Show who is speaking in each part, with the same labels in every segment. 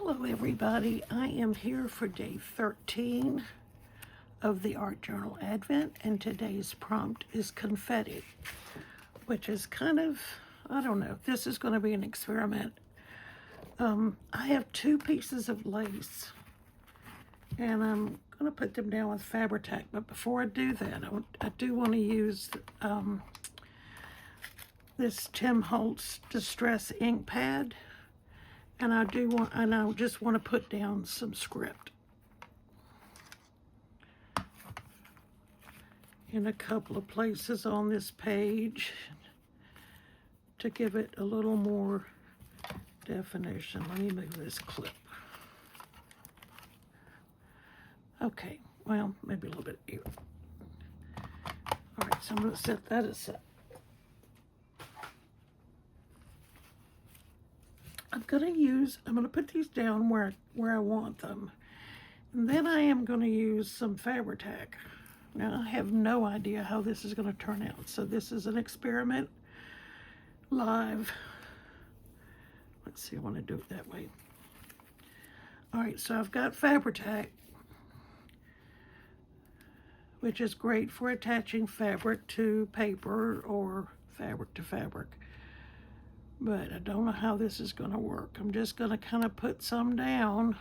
Speaker 1: Hello everybody, I am here for day 13 of the Art Journal Advent, and today's prompt is confetti, which is kind of, I don't know, this is going to be an experiment. I have two pieces of lace, and I'm going to put them down with Fabri-Tac, but before I do that, I do want to use this Tim Holtz Distress ink pad. And I just want to put down some script in a couple of places on this page to give it a little more definition. Let me move this clip. Okay, well, maybe a little bit here. All right, so I'm going to set that aside. I'm going to put these down where I want them. And then I am going to use some Fabri-Tac. Now, I have no idea how this is going to turn out. So this is an experiment live. Let's see, I want to do it that way. All right, so I've got Fabri-Tac, which is great for attaching fabric to paper or fabric to fabric. But I don't know how this is going to work. I'm just going to kind of put some down.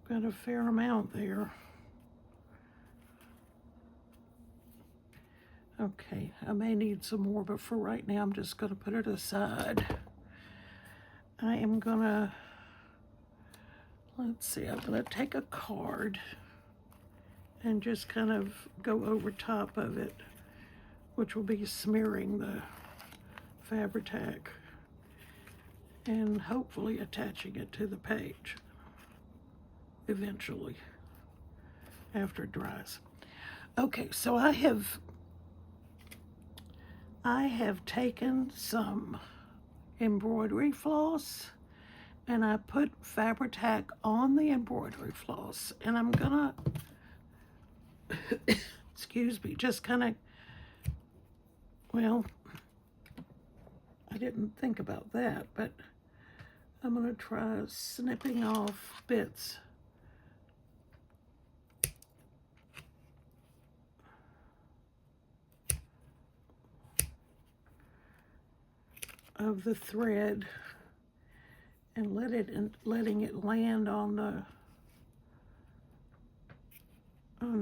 Speaker 1: Got a fair amount there. Okay, I may need some more, but for right now, I'm just going to put it aside. I am going to, let's see, I'm going to take a card and just kind of go over top of it, which will be smearing the Fabri-Tac and hopefully attaching it to the page eventually after it dries. Okay, so I have taken some embroidery floss and I put Fabri-Tac on the embroidery floss, and I'm gonna excuse me, just kind of, well, I didn't think about that, but I'm going to try snipping off bits of the thread and letting it land on the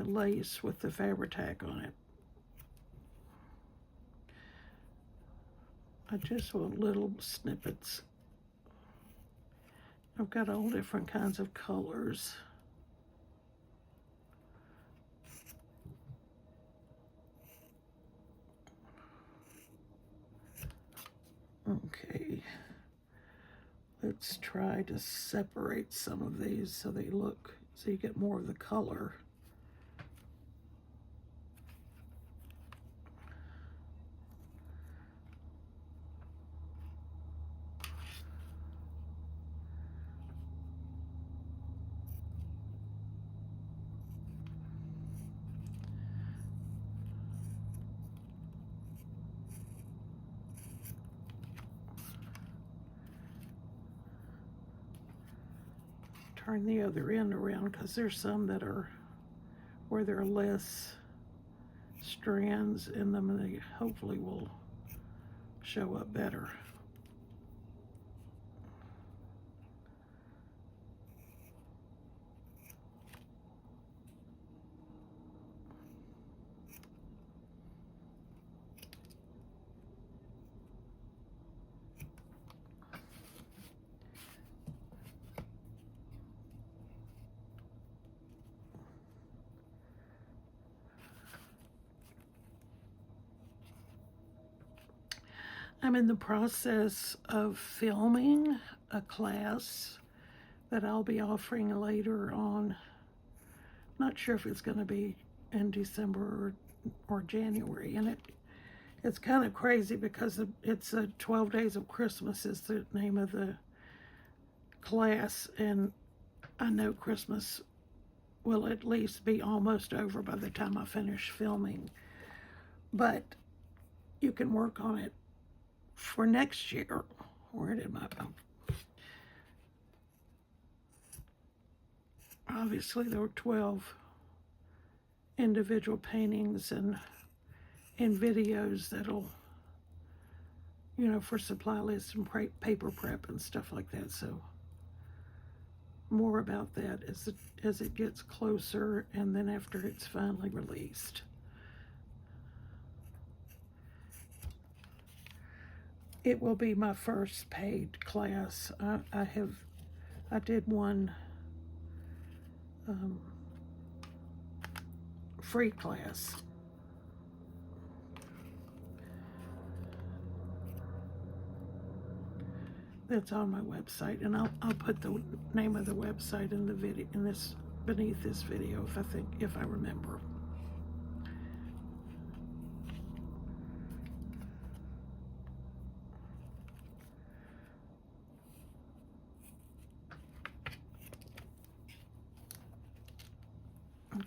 Speaker 1: lace with the Fabri-Tac on it. I just want little snippets. I've got all different kinds of colors. Okay, let's try to separate some of these so you get more of the color. Turn the other end around because there's some that are where there are less strands in them, and they hopefully will show up better. I'm in the process of filming a class that I'll be offering later on. Not sure if it's going to be in December or January, and it's kind of crazy because it's 12 Days of Christmas is the name of the class, and I know Christmas will at least be almost over by the time I finish filming. But you can work on it for next year. Where did my... Obviously, there were 12 individual paintings and videos that'll, you know, for supply lists and paper prep and stuff like that. So more about that as it gets closer and then after it's finally released. It will be my first paid class. I did one free class. That's on my website, and I'll put the name of the website in the video beneath this video if I remember.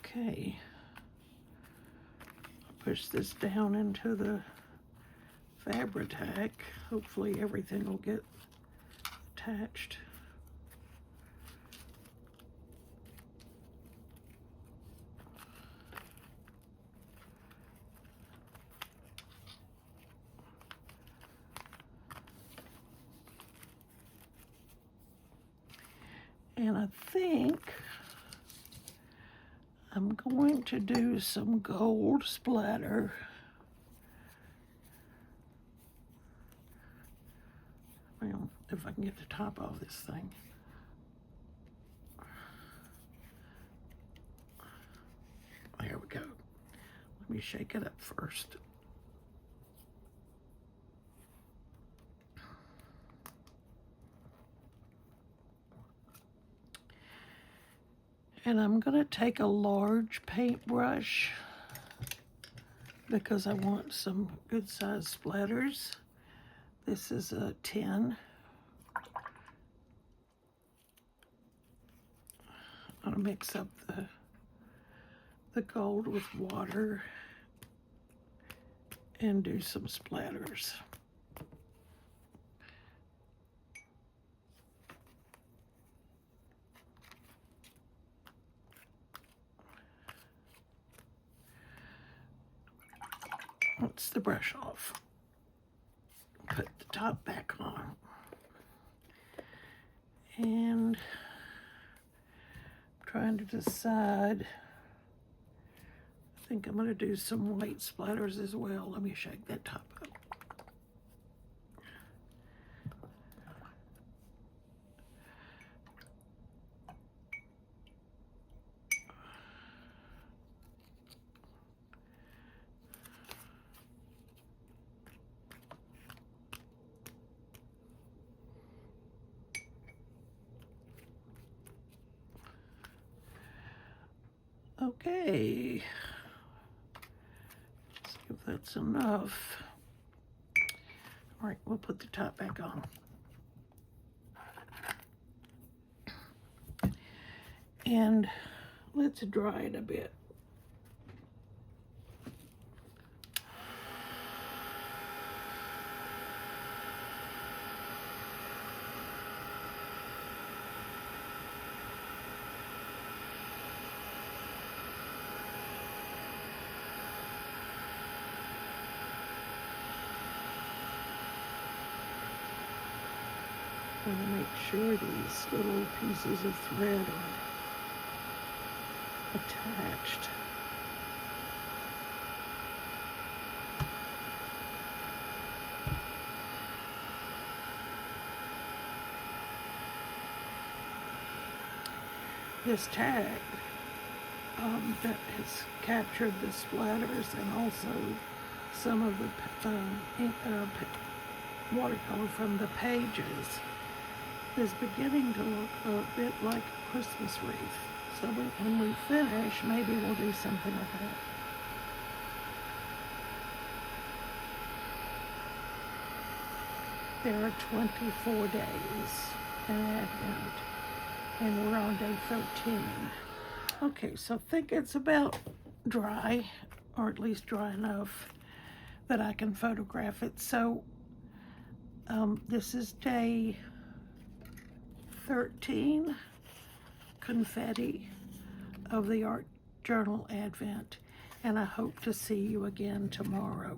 Speaker 1: Okay, I'll push this down into the Fabri-Tac. Hopefully everything will get attached. And I think I'm going to do some gold splatter. Well, if I can get the top off this thing. There we go. Let me shake it up first. And I'm going to take a large paintbrush because I want some good size splatters. This is a 10. I'm going to mix up the gold with water and do some splatters. Rinse the brush off. Put the top back on. And I'm trying to decide. I think I'm going to do some white splatters as well. Let me shake that top up. Okay, let's see if that's enough. All right, we'll put the top back on. And let's dry it a bit. I want to make sure these little pieces of thread are attached. This tag that has captured the splatters and also some of the watercolor from the pages is beginning to look a bit like a Christmas wreath. So when we finish, maybe we'll do something like that. There are 24 days in Advent, and we're on day 13. Okay, so I think it's about dry, or at least dry enough that I can photograph it. So This is day 13, confetti, of the Art Journal Advent, and I hope to see you again tomorrow.